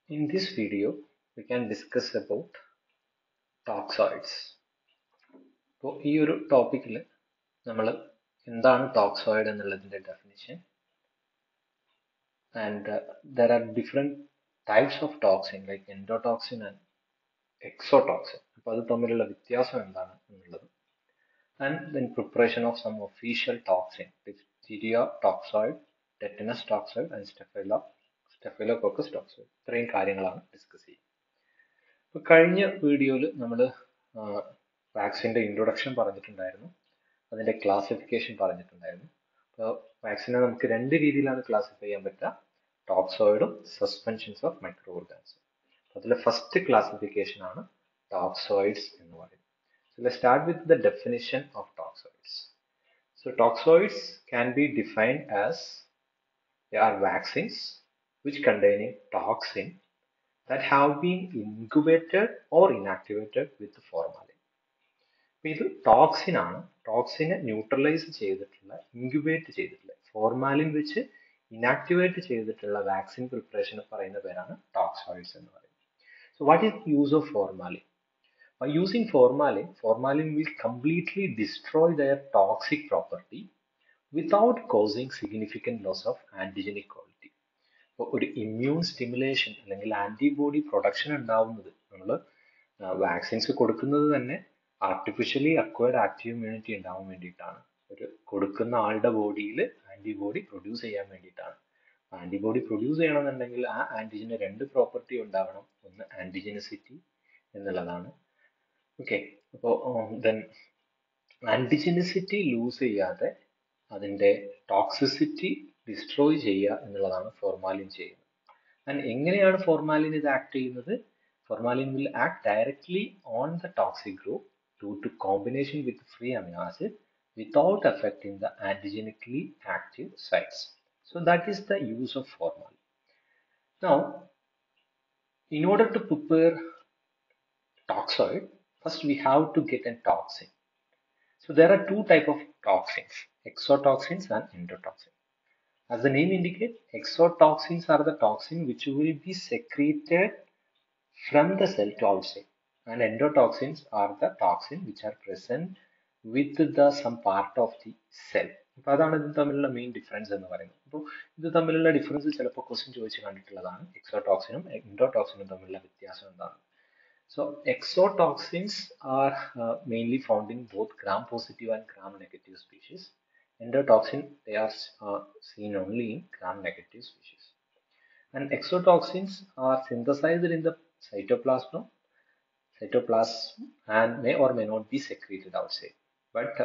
In this video, we can discuss about toxoids. അപ്പോൾ ഈ ഒരു ടോപ്പിക്കിൽ നമ്മൾ എന്താണ് ടോക്സോയിഡ് എന്നുള്ളതിൻ്റെ definition and there are different types of toxin like endotoxin and exotoxin. അപ്പോൾ അത് തമ്മിലുള്ള വ്യത്യാസം എന്താണ് എന്നുള്ളത് and then preparation of some official toxin, Diphtheria toxoid, Tetanus toxoid and Staphylococcus toxoid. ഇത്രയും കാര്യങ്ങളാണ് ഡിസ്കസ് ചെയ്യുന്നത്. അപ്പോൾ കഴിഞ്ഞ വീഡിയോയിൽ നമ്മൾ വാക്സിൻ്റെ ഇൻട്രൊഡക്ഷൻ പറഞ്ഞിട്ടുണ്ടായിരുന്നു, അതിൻ്റെ ക്ലാസിഫിക്കേഷൻ പറഞ്ഞിട്ടുണ്ടായിരുന്നു. അപ്പോൾ വാക്സിനെ നമുക്ക് രണ്ട് രീതിയിലാണ് ക്ലാസിഫൈ ചെയ്യാൻ പറ്റുക, ടോക്സോയിഡും സസ്പെൻഷൻസ് ഓഫ് മൈക്രോ ഓർഗാനിസം. അതിലെ ഫസ്റ്റ് ക്ലാസിഫിക്കേഷൻ ആണ് ടോക്സോയിഡ്സ് എന്ന് പറയുന്നത്. So let's start with the definition of toxoids. So toxoids can be defined as they are vaccines which containing toxin that have been incubated or inactivated with formalin. ഇത് toxin ആണ്. ടോക്സിനെ neutralise ചെയ്തിട്ടുള്ള, incubate ചെയ്തിട്ടുള്ള, formalin വെച്ച് inactivate ചെയ്തിട്ടുള്ള vaccine പ്രിപ്പറേഷന് പറയുന്ന പേരാണ് toxoids എന്ന് പറയുന്നത്. So what is the use of formalin? By using formalin, formalin will completely destroy their toxic property without causing significant loss of antigenic quality. അപ്പോൾ ഒരു ഇമ്മ്യൂൺ സ്റ്റിമുലേഷൻ അല്ലെങ്കിൽ ആന്റിബോഡി പ്രൊഡക്ഷൻ ഉണ്ടാവുന്നത്, നമ്മൾ വാക്സിൻസ് കൊടുക്കുന്നത് തന്നെ ആർട്ടിഫിഷ്യലി അക്വയർഡ് ആക്റ്റീവ് ഇമ്മ്യൂണിറ്റി ഉണ്ടാവാൻ വേണ്ടിയിട്ടാണ്. ഒരു കൊടുക്കുന്ന ആളുടെ ബോഡിയിൽ ആന്റിബോഡി പ്രൊഡ്യൂസ് ചെയ്യാൻ വേണ്ടിയിട്ടാണ്. ആന്റിബോഡി പ്രൊഡ്യൂസ് ചെയ്യണമെന്നുണ്ടെങ്കിൽ ആ ആന്റിജന് രണ്ട് പ്രോപ്പർട്ടി ഉണ്ടാവണം. ഒന്ന് ആന്റിജനിസിറ്റി എന്നുള്ളതാണ്. ഓക്കെ, അപ്പോൾ ദെൻ ആന്റിജനിസിറ്റി ലൂസ് ചെയ്യാതെ അതിൻ്റെ ടോക്സിസിറ്റി ഡിസ്ട്രോയ് ചെയ്യുക എന്നുള്ളതാണ് ഫോർമാലിൻ ചെയ്യുന്നത്. ആൻഡ് എങ്ങനെയാണ് ഫോർമാലിൻ ഇത് ആക്ട് ചെയ്യുന്നത്? Formalin will act directly on the toxic group due to combination with free amino acid without affecting the antigenically active sites. So that is the use of formalin. Now, in order to prepare toxoid, first we have to get a toxin. So there are two types of toxins, exotoxins and endotoxins. As the name indicates, exotoxins are the toxin which will be secreted from the cell to outside, and endotoxins are the toxin which are present with the some part of the cell. അപ്പോൾ അതാണ് ഇത് തമ്മിലുള്ള main difference എന്ന് പറയുന്നത്. അപ്പോൾ ഇത് തമ്മിലുള്ള difference ചിലപ്പോൾ ക്വസ്റ്റ്യൻ ചോദിച്ച് കണ്ടിട്ടുള്ളതാണ്, എക്സോടോക്സിനും എൻഡോടോക്സിനും തമ്മിലുള്ള വ്യത്യാസം എന്താണ്. So exotoxins are mainly found in both gram-positive and gram-negative species. Endotoxin, they are seen only in gram-negative species. And exotoxins are synthesized in the cytoplasm and may or may not be secreted outside. But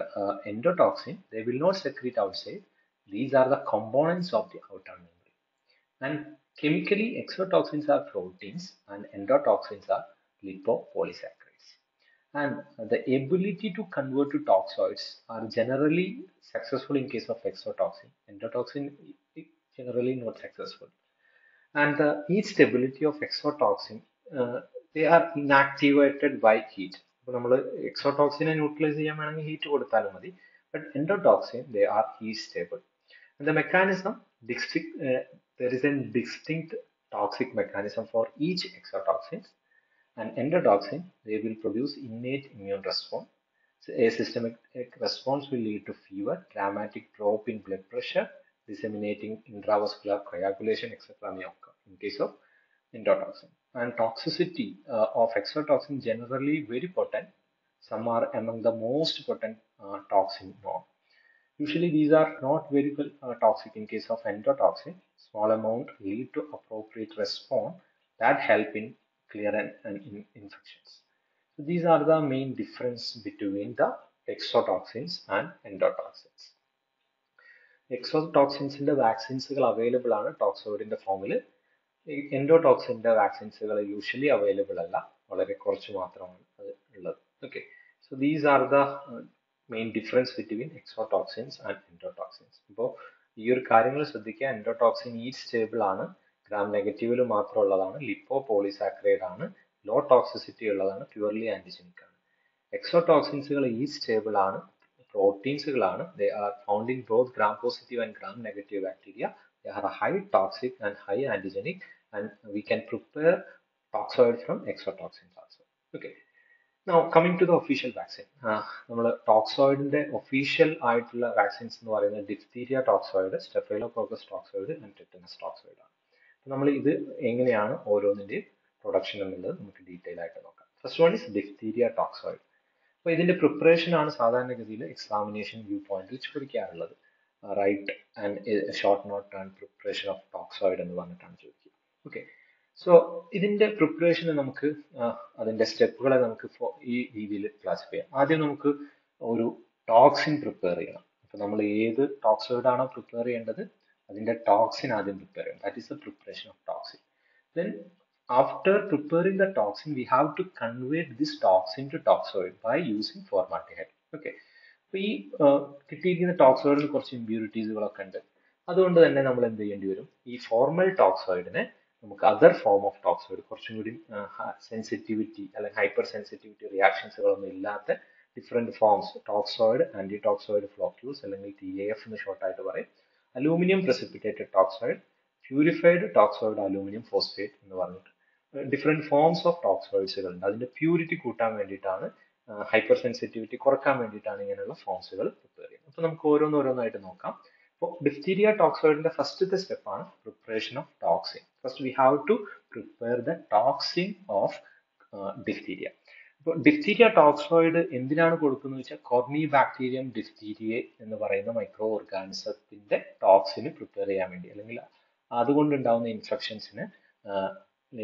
endotoxin, they will not secrete outside. These are the components of the outer membrane. And chemically, exotoxins are proteins and endotoxins are lipopolysaccharides. And the ability to convert to toxoids are generally successful in case of exotoxin. Endotoxin generally not successful. And the heat stability of exotoxin, they are inactivated by heat. അപ്പോൾ നമ്മൾ എക്സോടോക്സിനെ neutralise ചെയ്യാൻ വേണമെങ്കിൽ heat കൊടുത്താലും മതി. But endotoxin, they are heat stable. And the mechanism, there is a distinct toxic mechanism for each exotoxin. And endotoxin, they will produce innate immune response. So a systemic response will lead to fever, dramatic drop in blood pressure, disseminating intravascular coagulation, etc. may occur in case of endotoxin. And toxicity of exotoxin generally very potent. Some are among the most potent toxin known. Usually these are not very toxic in case of endotoxin. Small amount lead to appropriate response that help in clear and infections. So these are the main difference between the exotoxins and endotoxins. എക്സോടോക്സിൻസിന്റെ വാക്സിൻസുകൾ available ആണ് ടോക്സോയിഡിന്റെ ഫോമിൽ. എൻഡോടോക്സിന്റെ വാക്സിൻസുകൾ usually available അല്ല, വളരെ കുറച്ച് മാത്രമാണ് അത് ഉള്ളത്. Okay, so these are the main difference between exotoxins and endotoxins. ഇപ്പോൾ ഈ ഒരു കാര്യങ്ങൾ ശ്രദ്ധിക്കുക, എൻഡോടോക്സിൻ ഹീറ്റ് സ്റ്റേബിൾ ആണ്, ഗ്രാം നെഗറ്റീവിൽ മാത്രമുള്ളതാണ്, ലിപ്പോ പോളിസാക്രൈഡ് ആണ്, ലോ ടോക്സിസിറ്റി ഉള്ളതാണ്, പ്യുവർലി ആന്റിജനിക് ആണ്. എക്സോടോക്സിൻസുകൾ ഹീറ്റ് സ്റ്റേബിൾ ആണ്, പ്രോട്ടീൻസുകളാണ്, they are found in both gram positive and gram negative bacteria They are high toxic and high antigenic, and we can prepare toxoid from exotoxins also. Okay. Now coming to the official vaccine, നമ്മൾ ടോക്സോയിഡിന്റെ official ആയിട്ടുള്ള vaccines എന്ന് പറയുന്നത് diphtheria toxoid, staphylococcus toxoid and tetanus toxoid ആണ്. നമ്മൾ ഇത് എങ്ങനെയാണ് ഓരോന്നിന്റെയും production എന്നുള്ളത് നമുക്ക് ഡീറ്റെയിൽ ആയിട്ട് നോക്കാം. First one is diphtheria toxoid. അപ്പോൾ ഇതിന്റെ പ്രിപ്പറേഷൻ ആണ് സാധാരണഗതിയിൽ എക്സാമിനേഷൻ വ്യൂ പോയിന്റിൽ ചോദിക്കാറുള്ളത്. Write and short note and preparation of toxoid എന്ന് പറഞ്ഞിട്ടാണ് ചോദിക്കുക. ഓക്കെ, സോ ഇതിന്റെ പ്രിപ്പറേഷന് നമുക്ക് അതിന്റെ സ്റ്റെപ്പുകളെ നമുക്ക് ഈ രീതിയിൽ ക്ലാസിഫൈ ചെയ്യാം. ആദ്യം നമുക്ക് ഒരു ടോക്സിൻ പ്രിപ്പയർ ചെയ്യണം. അപ്പൊ നമ്മൾ ഏത് ടോക്സോയിഡ് ആണോ പ്രിപ്പയർ ചെയ്യേണ്ടത് അതിന്റെ ടോക്സിൻ ആദ്യം പ്രിപ്പയർ ചെയ്യണം. That is the preparation of toxin. Then after preparing the toxin, we have to convert this toxin to toxoid by using formaldehyde. Okay, അപ്പോൾ ഈ കിട്ടിയിരിക്കുന്ന ടോക്സോയിഡിന് കുറച്ച് ഇമ്പ്യൂരിറ്റീസുകളൊക്കെ ഉണ്ട്. അതുകൊണ്ട് തന്നെ നമ്മൾ എന്ത് ചെയ്യേണ്ടി വരും, ഈ ഫോർമൽ ടോക്സോയിഡിനെ നമുക്ക് അതർ ഫോം ഓഫ് ടോക്സോയിഡ്, കുറച്ചും കൂടി സെൻസിറ്റിവിറ്റി അല്ലെങ്കിൽ ഹൈപ്പർ സെൻസിറ്റിവിറ്റി റിയാക്ഷൻസുകളൊന്നും ഇല്ലാത്ത ഡിഫറെന്റ് ഫോംസ്, ടോക്സോയിഡ്, ആന്റിടോക്സോയിഡ് ഫ്ലോക്യൂൾസ് അല്ലെങ്കിൽ TAF എന്ന് ഷോർട്ടായിട്ട് പറയും, aluminium precipitated toxoid, purified toxoid aluminium phosphate എന്ന് പറഞ്ഞിട്ട് ഡിഫറെന്റ് ഫോംസ് ഓഫ് ടോക്സോയിഡ്സുകൾ ഉണ്ട്. അതിന്റെ പ്യൂരിറ്റി കൂട്ടാൻ വേണ്ടിയിട്ടാണ്, ഹൈപ്പർ സെൻസിറ്റിവിറ്റി കുറക്കാൻ വേണ്ടിയിട്ടാണ് ഇങ്ങനെയുള്ള ഫോംസുകൾ പ്രിപ്പയർ ചെയ്യുന്നത്. അപ്പൊ നമുക്ക് ഓരോന്നോരോന്നായിട്ട് നോക്കാം. അപ്പോൾ ഡിഫ്തീരിയ ടോക്സോയിഡിന്റെ ഫസ്റ്റത്തെ സ്റ്റെപ്പാണ് preparation of toxin. First we have to prepare the toxin of diphtheria. അപ്പോൾ ഡിഫ്തീരിയ ടോക്സോയിഡ് എന്തിനാണ് കൊടുക്കുന്നത് വെച്ചാൽ കോർണി ബാക്ടീരിയം ഡിഫ്തീരിയ എന്ന് പറയുന്ന മൈക്രോ ഓർഗാനിസത്തിന്റെ ടോക്സിന് പ്രിപ്പയർ ചെയ്യാൻ വേണ്ടി, അല്ലെങ്കിൽ അതുകൊണ്ടുണ്ടാവുന്ന ഇൻഫെക്ഷൻസിന്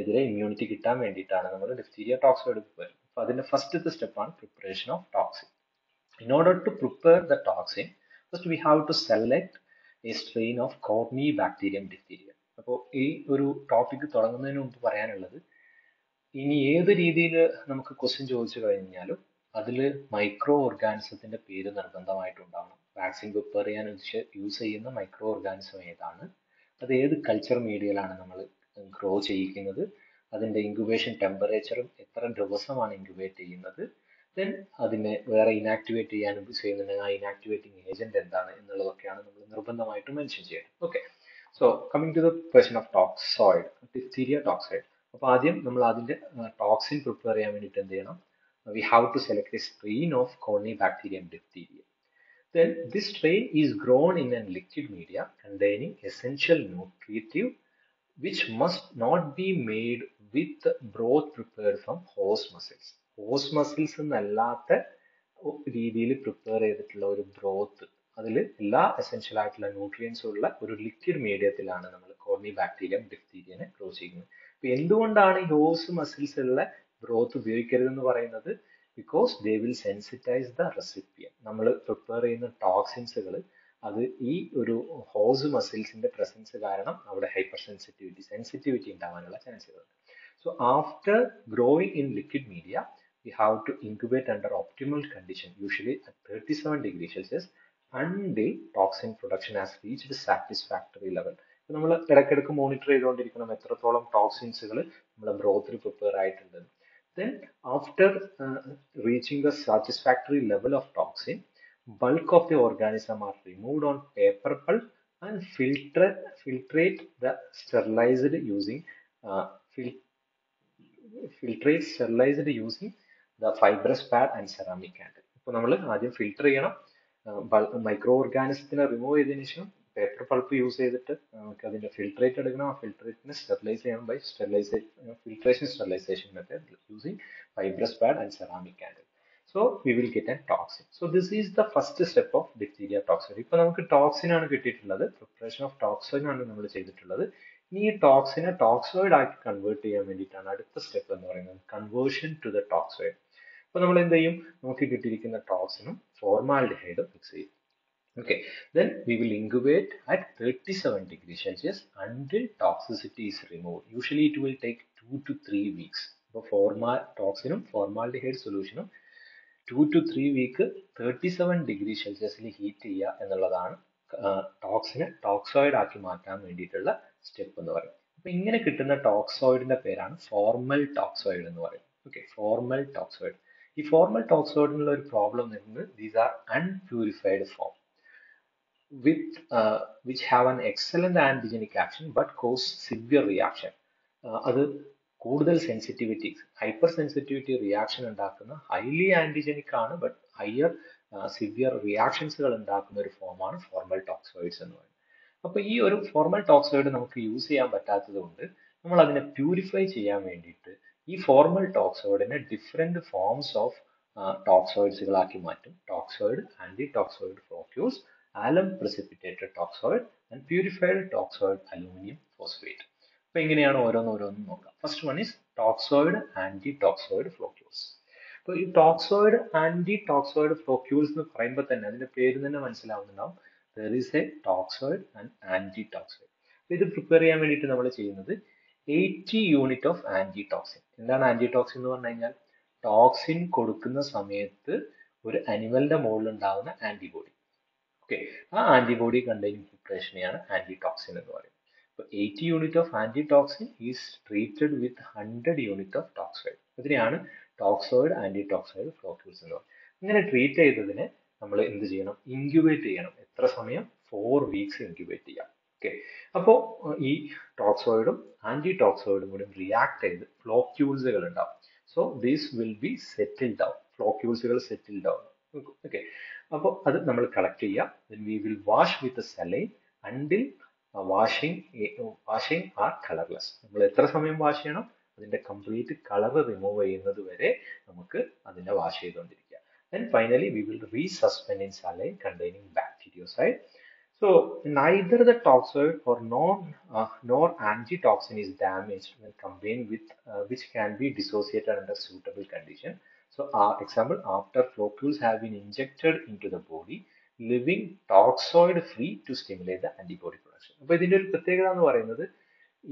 എതിരെ ഇമ്മ്യൂണിറ്റി കിട്ടാൻ വേണ്ടിയിട്ടാണ് നമ്മൾ ഡിഫ്തീരിയ ടോക്സോയിഡ് പ്രിപ്പയർ ചെയ്യുന്നത്. അപ്പോൾ അതിന്റെ ഫസ്റ്റത്തെ സ്റ്റെപ്പാണ് preparation of toxin. In order to prepare the toxin, first we have to select a strain of Corynebacterium diphtheria. അപ്പോൾ ഈ ഒരു ടോപ്പിക് തുടങ്ങുന്നതിന് മുമ്പ് പറയാനുള്ളത്, ഇനി ഏത് രീതിയിൽ നമുക്ക് ക്വസ്റ്റ്യൻ ചോദിച്ചു കഴിഞ്ഞാലും അതിൽ മൈക്രോ ഓർഗാനിസത്തിന്റെ പേര് നിർബന്ധമായിട്ടുണ്ടാവണം. വാക്സിൻ പ്രിപ്പയർ ചെയ്യാൻ യൂസ് ചെയ്യുന്ന മൈക്രോ ഓർഗാനിസം ഏതാണ്, അത് ഏത് കൾച്ചർ മീഡിയയിലാണ് നമ്മൾ ഗ്രോ ചെയ്യിക്കുന്നത്, അതിന്റെ ഇൻക്യുബേഷൻ ടെമ്പറേച്ചറും എത്ര ദിവസമാണ് ഇൻക്യുബേറ്റ് ചെയ്യുന്നത്, ദെൻ അതിനെ വേറെ ഇനാക്ടിവേറ്റ് ചെയ്യാൻ ചെയ്യുന്നുണ്ടെങ്കിൽ ആ ഇനാക്ടിവേറ്റിംഗ് ഏജന്റ് എന്താണ് എന്നുള്ളതൊക്കെയാണ് നമ്മൾ നിർബന്ധമായിട്ട് മെൻഷൻ ചെയ്യുന്നത്. Okay, so coming to the question of toxoid, diphtheria toxoid. അപ്പോൾ ആദ്യം നമ്മൾ അതിന്റെ ടോക്സിൻ പ്രിപ്പയർ ചെയ്യാൻ വേണ്ടിയിട്ട് എന്ത് ചെയ്യണം, we have to select a strain of Corynebacterium diphtheria. Then this strain is grown in a liquid media containing essential nutritive which must not be made with broth prepared from horse muscles. Horse muscles എന്നല്ലാത്ത രീതിയിൽ prepare ചെയ്തിട്ടുള്ള ഒരു broth, അതിൽ എല്ലാ essential ആയിട്ടുള്ള ന്യൂട്രിയൻസും ഉള്ള ഒരു liquid മീഡിയത്തിലാണ് നമ്മൾ Corynebacterium diphtheriaനെ ഗ്രോ ചെയ്യുന്നത്. അപ്പൊ എന്തുകൊണ്ടാണ് ഈ ഹോസ് മസിൽസ് ഉള്ള ബ്രോത്ത് ഉപയോഗിക്കരുതെന്ന് പറയുന്നത്, because they will sensitise the recipient. നമ്മൾ പ്രിപ്പയർ ചെയ്യുന്ന ടോക്സിൻസുകൾ അത് ഈ ഒരു ഹോസ് മസിൽസിന്റെ പ്രസൻസ് കാരണം അവിടെ ഹൈപ്പർ സെൻസിറ്റിവിറ്റി ഉണ്ടാവാനുള്ള ചാൻസുകളുണ്ട്. So after growing in liquid media we have to incubate under optimal condition, usually at 37 degrees Celsius, until toxin production has reached satisfactory level. നമ്മൾ ഇടയ്ക്കിടയ്ക്ക് മോണിറ്റർ ചെയ്തുകൊണ്ടിരിക്കണം എത്രത്തോളം ടോക്സിൻസുകൾ നമ്മുടെ ബ്രോത്തിൽ പ്രിപ്പയർ ആയിട്ടുണ്ട്. Then after reaching the satisfactory level of toxin, bulk of the organism are removed on paper pulp and filtrate sterilized using the fibrous pad and ceramic candle. ഇപ്പോൾ നമ്മൾ ആദ്യം filter ചെയ്യണം, മൈക്രോ ഓർഗാനിസത്തിനെ റിമൂവ് ചെയ്തതിനു ശേഷം paper pulp use ചെയ്തിട്ട് നമുക്ക് അതിന്റെ filtrate എടുക്കണം. ആ ഫിൽട്രേറ്റിനെ സ്റ്റെറിലൈസ് ചെയ്യണം by sterilization method using fibrous pad and ceramic candle. So we will get a toxin. So this is the first step of diphtheria toxoid. ഇപ്പൊ നമുക്ക് ടോക്സിൻ ആണ് കിട്ടിയിട്ടുള്ളത്, പ്രിപ്പറേഷൻ ഓഫ് ടോക്സിൻ ആണ് നമ്മൾ ചെയ്തിട്ടുള്ളത്. ഇനി ഈ ടോക്സിനെ ടോക്സോയിഡ് ആക്കി കൺവേർട്ട് ചെയ്യാൻ വേണ്ടിയിട്ടാണ് അടുത്ത സ്റ്റെപ്പ് എന്ന് പറയുന്നത്, കൺവേർഷൻ ടു ദ ടോക്സോയിഡ്. അപ്പൊ നമ്മൾ എന്ത് ചെയ്യും, നമുക്ക് കിട്ടിയിരിക്കുന്ന ടോക്സിനും ഫോർമാൽഡിഹൈഡും മിക്സ് ചെയ്യും. Okay, then we will incubate at 37 degrees Celsius until toxicity is removed. Usually it will take 2 to 3 weeks. So toxinum formaldehyde solutionum 2 to 3 weeks 37 degrees Celsius heat ചെയ്യുക എന്നുള്ളതാണ് ടോക്സിനെ toxoid ആക്കി മാറ്റാൻ വേണ്ടിയിട്ടുള്ള സ്റ്റെപ്പ് എന്ന് പറയും. അപ്പൊ ഇങ്ങനെ കിട്ടുന്ന ടോക്സോയിഡിന്റെ പേരാണ് ഫോർമൽ ടോക്സോയിഡ് എന്ന് പറയും. Okay, formol toxoid. ഈ ഫോർമൽ ടോക്സോയിഡിനുള്ള ഒരു പ്രോബ്ലം വരുന്നത് these are unpurified form. which have an excellent antigenic action but cause severe reaction. അത് കൂടുതൽ സെൻസിറ്റിവിറ്റി ഹൈപ്പർ സെൻസിറ്റിവിറ്റി റിയാക്ഷൻ ഉണ്ടാക്കുന്ന ഹൈലി ആന്റിജനിക് ആണ് ബട്ട് ഹയർ സിവിയർ റിയാക്ഷൻസുകൾ ഉണ്ടാക്കുന്ന ഒരു ഫോമാണ് ഫോർമൽ ടോക്സോയിഡ്സ് എന്ന് പറയുന്നത്. അപ്പൊ ഈ ഒരു ഫോർമൽ ടോക്സോയിഡ് നമുക്ക് യൂസ് ചെയ്യാൻ പറ്റാത്തത് കൊണ്ട് നമ്മൾ അതിനെ പ്യൂരിഫൈ ചെയ്യാൻ വേണ്ടിയിട്ട് ഈ ഫോർമൽ ടോക്സോയിഡിനെ ഡിഫറെന്റ് ഫോംസ് ഓഫ് ടോക്സോയിഡ്സുകളാക്കി മാറ്റും. Toxoid, antitoxoid floccules, alum precipitated toxoid and purified toxoid aluminum phosphate. അപ്പൊ എങ്ങനെയാണ് ഓരോന്നോരോന്നും നോക്കാം. First one is toxoid antitoxoid floccules. അപ്പോൾ ഈ ടോക്സോയിഡ് ആന്റിടോക്സോയിഡ് ഫ്ലോക്യൂൾസ് എന്ന് പറയുമ്പോൾ തന്നെ അതിന്റെ പേര് തന്നെ മനസ്സിലാവുന്നുണ്ടാവും. There is a toxoid and antitoxoid. ഇത് പ്രിപ്പയർ ചെയ്യാൻ വേണ്ടിയിട്ട് നമ്മൾ ചെയ്യുന്നത് 80 യൂണിറ്റ് ഓഫ് ആന്റിടോക്സിൻ. എന്താണ് ആന്റിടോക്സിൻ എന്ന് പറഞ്ഞു കഴിഞ്ഞാൽ ടോക്സിൻ കൊടുക്കുന്ന സമയത്ത് ഒരു അനിമലിന്റെ മുകളിൽ ഉണ്ടാകുന്ന ആന്റിബോഡി. ഓക്കെ, ആ ആന്റിബോഡി കണ്ടെയ്നിങ് പ്രിപ്പറേഷനെയാണ് ആന്റിടോക്സിൻ എന്ന് പറയുന്നത്. അപ്പോൾ 80 unit of antitoxin is treated with 100 unit of toxoid. ഇതിനെയാണ് ടോക്സോയിഡ് ആന്റിടോക്സോയിഡ് ഫ്ലോക്യൂൾസ് എന്ന് പറയുന്നത്. ഇങ്ങനെ ട്രീറ്റ് ചെയ്തതിനെ നമ്മൾ എന്ത് ചെയ്യണം? ഇൻക്യുബേറ്റ് ചെയ്യണം. എത്ര സമയം? 4 വീക്സ് ഇൻക്യുബേറ്റ് ചെയ്യാം. ഓക്കെ, അപ്പോൾ ഈ ടോക്സോയിഡും ആന്റിടോക്സോയിഡും കൂടി റിയാക്ട് ചെയ്ത് ഫ്ലോക്യൂൾസുകൾ ഉണ്ടാവും. So these will be settled ആവും. ഫ്ലോക്യൂൾസുകൾ സെറ്റിൽഡ് ആവും. ഓക്കെ, അപ്പോൾ അത് നമ്മൾ കളക്ട് ചെയ്യുക. then we will wash with the saline until washing are colorless. നമ്മൾ എത്ര സമയം വാഷ് ചെയ്യണം? അതിന്റെ കംപ്ലീറ്റ് കളർ റിമൂവ് ചെയ്യുന്നത് വരെ നമുക്ക് അതിനെ വാഷ് ചെയ്തുകൊണ്ടിരിക്കുക. then finally we will resuspend in saline containing bactericide. So neither the toxoid nor antitoxin is damaged when combined with which can be dissociated under suitable condition. So example, after floccules have been injected into the body, leaving toxoid free to stimulate the antibody production. അപ്പോൾ ഇതിന്റെ ഒരു പ്രത്യേകത എന്ന് പറയുന്നത്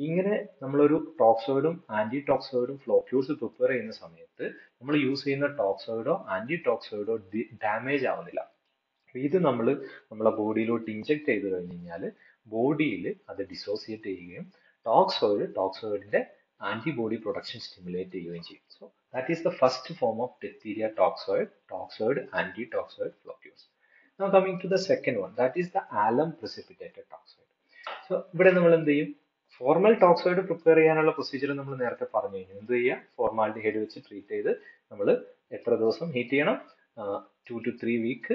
ഇങ്ങനെ നമ്മളൊരു ടോക്സോയിഡും ആന്റിടോക്സോയിഡും ഫ്ലോക്യൂൾസ് prepare ചെയ്യുന്ന സമയത്ത് നമ്മൾ യൂസ് ചെയ്യുന്ന ടോക്സോയിഡോ ആന്റിടോക്സോയിഡോ ഡാമേജ് ആവുന്നില്ല. ഇത് നമ്മൾ നമ്മളെ ബോഡിയിലോട്ട് ഇഞ്ചെക്ട് ചെയ്ത് കഴിഞ്ഞ് കഴിഞ്ഞാൽ ബോഡിയിൽ അത് ഡിസോസിയേറ്റ് ചെയ്യുകയും ടോക്സോയിഡിന്റെ ആന്റിബോഡി പ്രൊഡക്ഷൻ സ്റ്റിമുലേറ്റ് ചെയ്യുകയും ചെയ്യും. So that is the first form of diphtheria toxoid antitoxoid floccules. Now coming to the second one, that is the alum precipitated toxoid. So ഇവിടെ നമ്മൾ എന്ത് ചെയ്യും? ഫോർമൽ ടോക്സോയിഡ് പ്രിപ്പയർ ചെയ്യാനുള്ള procedure നമ്മൾ നേരത്തെ പറഞ്ഞു കഴിഞ്ഞു. എന്ത് ചെയ്യുക? ഫോർമാലിഡിഹൈഡ് വെച്ച് ട്രീറ്റ് ചെയ്ത് നമ്മൾ എത്ര ദിവസം ഹീറ്റ് ചെയ്യണം? 2 to 3 വീക്ക്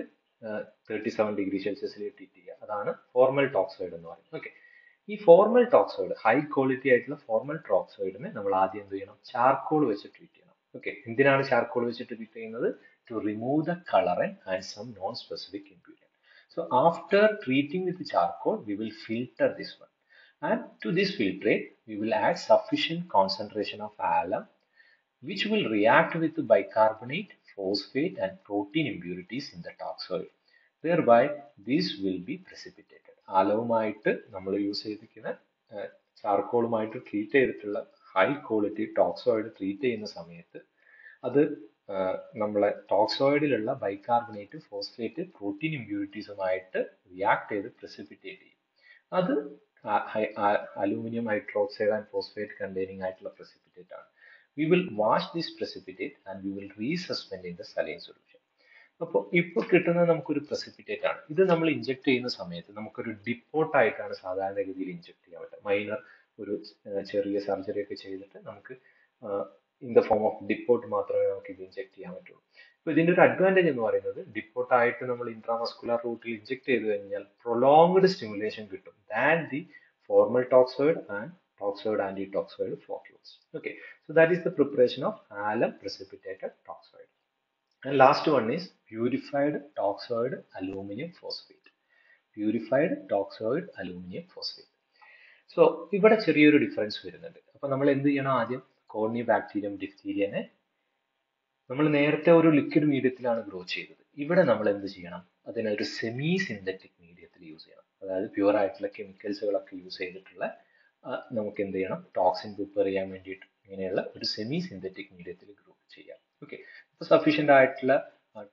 37 ഡിഗ്രി സെൽഷ്യസിൽ ട്രീറ്റ് ചെയ്യുക. അതാണ് ഫോർമൽ ടോക്സോയിഡ് എന്ന് പറയുന്നത്. ഓക്കെ, ഈ ഫോർമൽ ടോക്സോയിഡ് ഹൈ ക്വാളിറ്റി ആയിട്ടുള്ള ഫോർമൽ ടോക്സോയിഡിനെ നമ്മൾ ആദ്യം എന്ത് ചെയ്യണം? ചാർക്കോൾ വെച്ച് ട്രീറ്റ് ചെയ്യണം. ഓക്കെ, എന്തിനാണ് ചാർക്കോൾ വെച്ച് ട്രീറ്റ് ചെയ്യുന്നത്? To remove the colorant and some non-specific ingredient. So after treating with the charcoal, we will filter this one. And to this filtrate, we will add sufficient concentration of alum, which will react with the bicarbonate, phosphate, and protein impurities in the toxoid. Thereby, this will be precipitated. ആലവുമായിട്ട് നമ്മൾ use ചെയ്തിരിക്കുന്ന ചാർക്കോളുമായിട്ട് treat ചെയ്തിട്ടുള്ള high quality toxoid treat ചെയ്യുന്ന സമയത്ത് അത് നമ്മളെ ടോക്സോയിഡിലുള്ള bicarbonate, phosphate, protein ഇമ്പ്യൂരിറ്റീസുമായിട്ട് react ചെയ്ത് precipitate ചെയ്യും. അത് aluminium hydroxide and phosphate containing ആയിട്ടുള്ള പ്രസിപ്പിറ്റേറ്റ് ആണ്. We will wash this precipitate and we will resuspend in the saline solution. അപ്പോൾ ഇപ്പോൾ കിട്ടുന്നത് നമുക്കൊരു പ്രസിപ്പിറ്റേറ്റ് ആണ്. ഇത് നമ്മൾ ഇഞ്ചെക്ട് ചെയ്യുന്ന സമയത്ത് നമുക്കൊരു ഡിപ്പോട്ട് ആയിട്ടാണ് സാധാരണഗതിയിൽ ഇഞ്ചെക്ട് ചെയ്യാൻ പറ്റുക. മൈനർ ഒരു ചെറിയ സർജറി ഒക്കെ ചെയ്തിട്ട് നമുക്ക് in the form of depot മാത്രമേ നമുക്ക് ഇത് ഇഞ്ചെക്ട് ചെയ്യാൻ പറ്റുള്ളൂ. അപ്പോൾ ഇതിന്റെ ഒരു അഡ്വാൻറ്റേജ് എന്ന് പറയുന്നത് ഡിപ്പോട്ട് ആയിട്ട് നമ്മൾ ഇൻട്രാമസ്കുലർ റൂട്ടിൽ ഇഞ്ചെക്ട് ചെയ്ത് കഴിഞ്ഞാൽ പ്രൊലോങ്ഡ് സ്റ്റിമുലേഷൻ കിട്ടും than the formal toxoid and toxoid antitoxoid floccules. Okay, so that is the preparation of alum precipitated toxoid. And last one is purified toxoid aluminum phosphate. Purified toxoid aluminum phosphate. So ഇവിടെ ചെറിയൊരു difference വരുന്നുണ്ട്. അപ്പോൾ നമ്മൾ എന്ത് ചെയ്യണം? ആദ്യം കോർണി bacterium ഡിഫ്തീരിയനെ നമ്മൾ നേരത്തെ ഒരു ലിക്വിഡ് മീഡിയത്തിലാണ് ഗ്രോ ചെയ്തത്. ഇവിടെ നമ്മൾ എന്ത് ചെയ്യണം? അതിനെ ഒരു സെമി സിന്തറ്റിക് മീഡിയത്തിൽ യൂസ് ചെയ്യണം. അതായത് പ്യുവർ ആയിട്ടുള്ള കെമിക്കൽസുകളൊക്കെ യൂസ് ചെയ്തിട്ടുള്ള നമുക്ക് എന്ത് ചെയ്യണം? ടോക്സിൻ പ്രിപ്പയർ ചെയ്യാൻ വേണ്ടിയിട്ട് ഇങ്ങനെയുള്ള ഒരു സെമി സിന്തറ്റിക് മീഡിയത്തിൽ ഗ്രൂപ്പ് ചെയ്യാം. ഓക്കെ, അപ്പോൾ സഫീഷ്യൻ്റ് ആയിട്ടുള്ള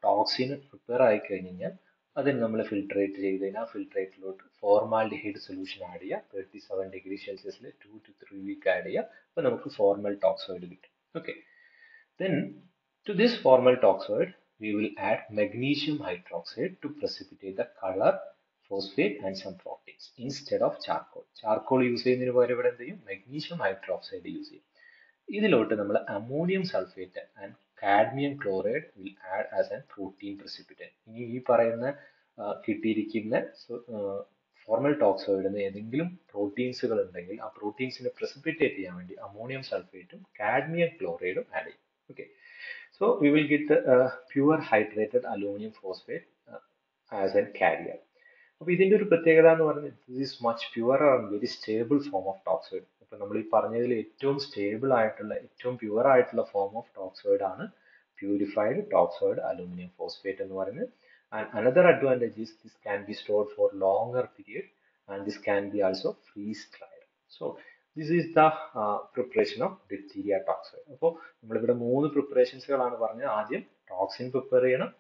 ടോക്സിൻ പ്രിപ്പയർ ആയി കഴിഞ്ഞ് കഴിഞ്ഞാൽ അതിന് നമ്മൾ ഫിൽട്രേറ്റ് ചെയ്ത് കഴിഞ്ഞാൽ ഫിൽട്രേറ്റിലോട്ട് ഫോർമാൽഡിഹൈഡ് സൊല്യൂഷൻ ആഡ് ചെയ്യുക. 37 ഡിഗ്രി സെൽഷ്യസിൽ 2 to 3 വീക്ക് ആഡ് ചെയ്യുക. അപ്പോൾ നമുക്ക് ഫോർമൽ ടോക്സോയിഡ് കിട്ടും. Okay, then to this formal toxoid we will add magnesium hydroxide to precipitate the color phosphate and some proteins instead of charcoal. Charcoal use ചെയ്യുന്നതിന് പകരം ഇവിടെ എന്ത് ചെയ്യും? Magnesium hydroxide use ചെയ്യും. ഇതിലോട്ട് നമ്മൾ ammonium sulfate and cadmium chloride will add as a protein precipitate. ഇനി ഈ പറയുന്ന കിട്ടിയിരിക്കുന്ന ഫോർമൽ ടോക്സോയിഡിന് ഏതെങ്കിലും പ്രോട്ടീൻസുകൾ ഉണ്ടെങ്കിൽ ആ പ്രോട്ടീൻസിനെ precipitate ചെയ്യാൻ വേണ്ടി അമോണിയം സൾഫേറ്റും കാഡ്മിയം ക്ലോറൈഡും ആഡ് ചെയ്യും. Okay, so we will get the pure hydrated aluminum phosphate as a carrier. അപ്പോൾ ഇതിന്റെ ഒരു പ്രത്യേകത എന്ന് പറയുന്നത് this is much purer and very stable form of toxoid. അപ്പോൾ നമ്മൾ ഈ പറഞ്ഞതിൽ ഏറ്റവും സ്റ്റേബിൾ ആയിട്ടുള്ള ഏറ്റവും പ്യുവർ ആയിട്ടുള്ള ഫോം ഓഫ് ടോക്സോയിഡ് ആണ് പ്യൂരിഫൈഡ് ടോക്സോയിഡ് അലൂമിനിയം ഫോസ്ഫേറ്റ് എന്ന് പറയുന്നത്. And another advantage is this can be stored for longer period and this can be also freeze dried. So this is the preparation of diphtheria toxoid. അപ്പോൾ നമ്മളിവിടെ 3 പ്രിപ്പറേഷൻസുകളാണ് പറഞ്ഞത്. ആദ്യം toxin prepare ചെയ്യണം,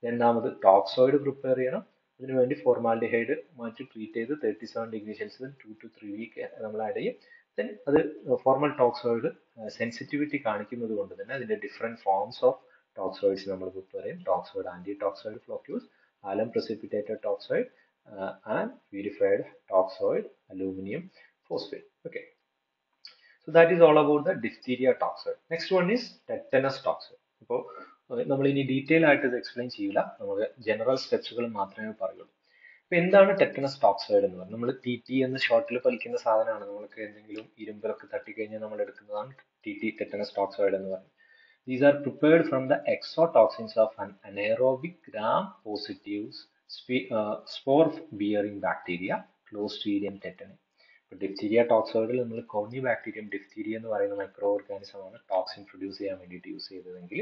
രണ്ടാമത് toxoid prepare ചെയ്യണം, അതിനുവേണ്ടി ഫോർമാൽഡിഹൈഡ് മാറ്റി treat ചെയ്ത് 37 ഡിഗ്രി സെൽഷ്യസിൽ 2 to 3 വീക്ക് നമ്മൾ ആഡ് ചെയ്യും. ദെൻ അത് ഫോർമൽ ടോക്സോയിഡ് സെൻസിറ്റിവിറ്റി കാണിക്കുന്നത് കൊണ്ട് തന്നെ അതിന്റെ ഡിഫറെന്റ് ഫോംസ് ഓഫ് toxoids നമ്മൾ പ്രിപ്പയർ ചെയ്യും. toxoid antitoxoid floccules, alum precipitated toxoid and purified toxoid aluminum phosphate. Okay, so that is all about the diphtheria toxoid. Next one is tetanus toxoid. അപ്പോൾ നമ്മൾ ഇനി detail ആയിട്ട് ഇത് explain ചെയ്യില്ല, നമുക്ക് general സ്റ്റെപ്സുകൾ മാത്രമേ പറയുള്ളൂ. അപ്പൊ എന്താണ് ടെറ്റനസ് ടോക്സോയിഡ് എന്ന് പറയുന്നത്? നമ്മൾ ടി എന്ന് ഷോർട്ടിൽ പഠിക്കുന്ന സാധനമാണ്. നമ്മൾക്ക് എന്തെങ്കിലും ഇരുമ്പിലൊക്കെ തട്ടിക്കഴിഞ്ഞാൽ നമ്മൾ എടുക്കുന്നതാണ് ടെറ്റനസ് ടോക്സോയിഡ് എന്ന് പറയുന്നത്. These are prepared from the exotoxins of an anaerobic gram-positive spore-bearing bacteria, Clostridium tetani. Diphtheria ടോക്സോയിഡിൽ നമ്മൾ കോർണിബാക്ടീരിയം ഡിഫ്തീരിയ എന്ന് പറയുന്ന മൈക്രോ ഓർഗാനിസമാണ് ടോക്സിൻ പ്രൊഡ്യൂസ് ചെയ്യാൻ വേണ്ടിയിട്ട് യൂസ് ചെയ്തതെങ്കിൽ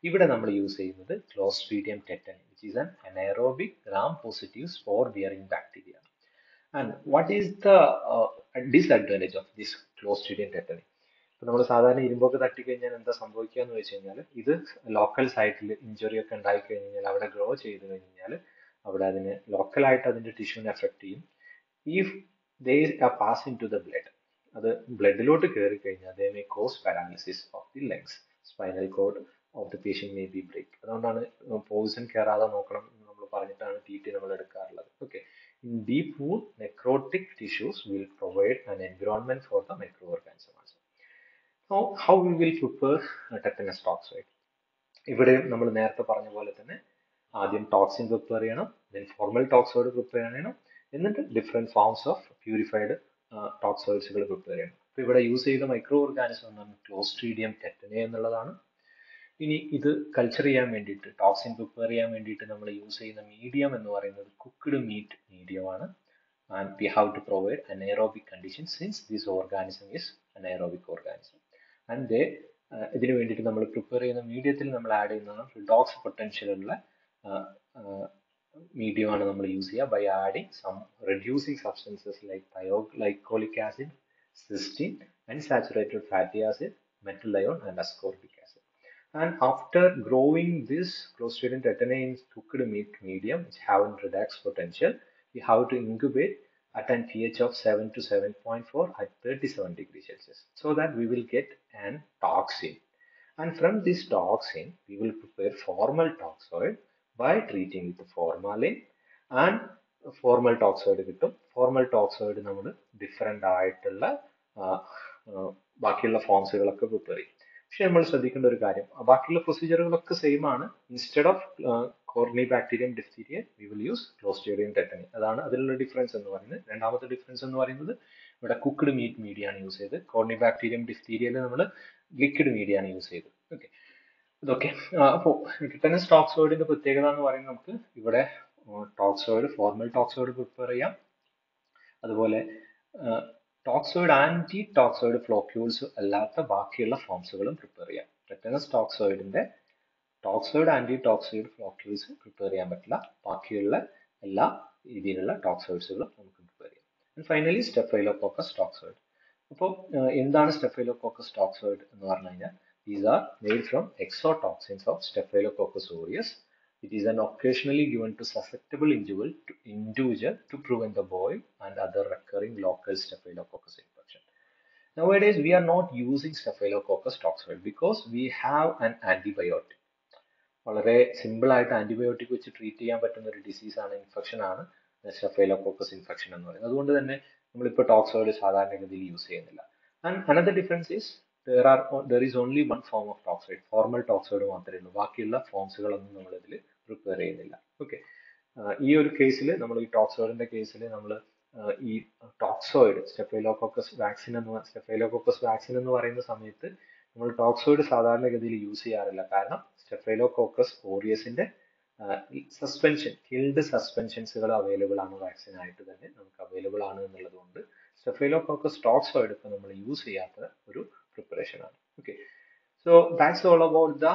ഇവിടെ നമ്മൾ യൂസ് ചെയ്യുന്നത് Clostridium tetany, which is an anaerobic gram-positive spore-bearing bacteria. And what is the disadvantage of this Clostridium tetani? ഇപ്പൊ നമ്മൾ സാധാരണ ഇരുമ്പൊക്കെ തട്ടിക്കഴിഞ്ഞാൽ എന്താ സംഭവിക്കുക എന്ന് വെച്ച് കഴിഞ്ഞാൽ ഇത് ലോക്കൽ സൈറ്റിൽ ഇഞ്ചുറി ഒക്കെ ഉണ്ടായി കഴിഞ്ഞാൽ അവിടെ ഗ്രോ ചെയ്ത് കഴിഞ്ഞാൽ അവിടെ അതിന് ലോക്കലായിട്ട് അതിന്റെ ടിഷ്യൂവിനെ എഫക്ട് ചെയ്യും. If they are passed into the blood, അത് ബ്ലഡിലോട്ട് കയറി കഴിഞ്ഞാൽ they may cause paralysis of the legs, spinal cord of the patient may be break. അതുകൊണ്ടാണ് പോയിസൺ കയറാതെ നോക്കണം എന്ന് നമ്മൾ പറഞ്ഞിട്ടാണ് ടി നമ്മൾ എടുക്കാറുള്ളത്. Okay, in deep wound necrotic tissues will provide an environment for the microorganism also. So how we will prepare tetanus toxoid? ഇവിടെ നമ്മൾ നേരത്തെ പറഞ്ഞ പോലെ തന്നെ ആദ്യം ടോക്സിൻ പ്രിപ്പയർ ചെയ്യണം, then ഫോർമൽ ടോക്സോയിഡ് പ്രിപ്പയർ ചെയ്യണം, എന്നിട്ട് ഡിഫറെന്റ് ഫോംസ് ഓഫ് പ്യൂരിഫൈഡ് ടോക്സോയിഡ്സുകൾ പ്രിപ്പയർ ചെയ്യണം. അപ്പൊ ഇവിടെ യൂസ് ചെയ്ത മൈക്രോ ഓർഗാനിസം എന്നാണ് ക്ലോസ്ട്രീഡിയം ടെറ്റനെ എന്നുള്ളതാണ്. ഇനി ഇത് കൾച്ചർ ചെയ്യാൻ വേണ്ടിയിട്ട് ടോക്സിൻ പ്രിപ്പയർ ചെയ്യാൻ വേണ്ടിയിട്ട് നമ്മൾ യൂസ് ചെയ്യുന്ന മീഡിയം എന്ന് പറയുന്നത് കുക്ക്ഡ് മീറ്റ് മീഡിയമാണ്. and we have to provide anaerobic conditions since this organism is anaerobic organism. and they ഇതിനു വേണ്ടിയിട്ട് നമ്മൾ പ്രിപ്പയർ ചെയ്യുന്ന മീഡിയത്തിൽ നമ്മൾ ആഡ് ചെയ്യുന്നതാണ് റിഡോക്സ് പൊട്ടൻഷ്യൽ ഉള്ള മീഡിയമാണ് നമ്മൾ യൂസ് ചെയ്യുക by adding some reducing substances like thioglycolic acid, cysteine, unsaturated fatty acid, methyl ion and ascorbic acid. And after growing this Clostridium tetani in cooked meat medium which have redox potential, we have to incubate at an pH of 7 to 7.4 at 37 degrees Celsius so that we will get an toxin. And from this toxin we will prepare formal toxoid by treating with formalin and formal toxoid കിട്ടും. formal toxoid നമ്മൾ different ആയിട്ടുള്ള ബാക്കിയുള്ള ഫോംസുകളൊക്കെ prepare ചെയ്യും. പക്ഷെ നമ്മൾ ശ്രദ്ധിക്കേണ്ട ഒരു കാര്യം, ബാക്കിയുള്ള പ്രൊസീജിയറുകളൊക്കെ സെയിം ആണ്. Instead of Corynebacterium diphtheria we will use Clostridium tetani. അതാണ് അതിലുള്ള ഡിഫറൻസ് എന്ന് പറയുന്നത്. രണ്ടാമത്തെ ഡിഫറൻസ് എന്ന് പറയുന്നത് ഇവിടെ കുക്ക്ഡ് മീറ്റ് മീഡിയ ആണ് യൂസ് ചെയ്തത്. കോർണിബാക്ടീരിയം ഡിഫ്തീരിയയിൽ നമ്മൾ ലിക്വിഡ് മീഡിയ ആണ് യൂസ് ചെയ്തത്. ഓക്കെ, ഇതൊക്കെ അപ്പോൾ ടെറ്റനസ് ടോക്സോയിഡിന്റെ പ്രത്യേകത എന്ന് പറയുന്നത് നമുക്ക് ഇവിടെ ടോക്സോയിഡ് ഫോർമൽ ടോക്സോയിഡ് പ്രിപ്പയർ ചെയ്യാം, അതുപോലെ ടോക്സോയിഡ് ആന്റി ടോക്സോയിഡ് ഫ്ലോക്യൂൾസ് അല്ലാത്ത ബാക്കിയുള്ള ഫോംസുകളും പ്രിപ്പയർ ചെയ്യാം. ടെറ്റനസ് ടോക്സോയിഡിന്റെ toxoid antitoxoid floccules prepare ചെയ്യാൻ പറ്റില്ല, ബാക്കിയുള്ള എല്ലാ രീതിയിലുള്ള ടോക്സോയിഡ്സുകളും നമുക്ക് പ്രിപ്പയർ ചെയ്യാം. And finally staphylococcus toxoid. അപ്പോൾ എന്താണ് സ്റ്റെഫൈലോകോക്കസ് ടോക്സോയിഡ് എന്ന് പറഞ്ഞു കഴിഞ്ഞാൽ these are made from exotoxins of Staphylococcus aureus. It is an occasionally given to susceptible individual to prevent the boil and other recurring local Staphylococcus infection. Nowadays, we are not using Staphylococcus toxoid because we have an antibiotic. വളരെ simple ആയിട്ട് antibiotic വെച്ച് treat ചെയ്യാൻ പറ്റുന്ന ഒരു disease ആണ്, infection ആണ്. Staphylococcus infection എന്ന് പറയുന്നത്. അതുകൊണ്ട് തന്നെ നമ്മളിപ്പോൾ ടോക്സോയിഡ് സാധാരണഗതിയിൽ യൂസ് ചെയ്യുന്നില്ല. And another difference is there is only one form of toxoid, formal toxoid മാത്രമേ ഉള്ളൂ. ബാക്കിയുള്ള ഫോംസുകളൊന്നും നമ്മൾ ഇതിൽ പ്രിപ്പയർ ചെയ്യുന്നില്ല. ഓക്കെ, ഈ ഒരു കേസിൽ നമ്മൾ ഈ ടോക്സോയിഡിന്റെ കേസിൽ നമ്മൾ ഈ ടോക്സോയിഡ് സ്റ്റെഫൈലോകോക്കസ് വാക്സിൻ എന്ന് പറയുന്ന സമയത്ത് നമ്മൾ ടോക്സോയിഡ് സാധാരണഗതിയിൽ യൂസ് ചെയ്യാറില്ല. കാരണം സ്റ്റെഫൈലോകോക്കസ് ഓറിയസിന്റെ സസ്പെൻഷൻ, കിൽഡ് സസ്പെൻഷൻസുകൾ അവൈലബിൾ ആണ്, വാക്സിൻ ആയിട്ട് തന്നെ നമുക്ക് അവൈലബിൾ ആണ് എന്നുള്ളത് കൊണ്ട് സ്റ്റെഫൈലോകോക്കസ് ടോക്സോയിഡ് ഇപ്പോൾ നമ്മൾ യൂസ് ചെയ്യാത്ത ഒരു പ്രിപ്പറേഷൻ ആണ്. Okay, so that's all about the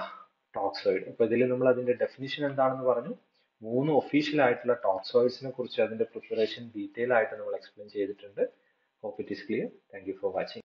toxoid. അപ്പൊ ഇതിൽ നമ്മൾ അതിന്റെ ഡെഫിനിഷൻ എന്താണെന്ന് പറഞ്ഞു, 3 ഒഫീഷ്യൽ ആയിട്ടുള്ള ടോക്സോയിഡ്സിനെ കുറിച്ച് അതിന്റെ പ്രിപ്പറേഷൻ ഡീറ്റെയിൽ ആയിട്ട് നമ്മൾ എക്സ്പ്ലെയിൻ ചെയ്തിട്ടുണ്ട്. Hope it is clear. Thank you for watching.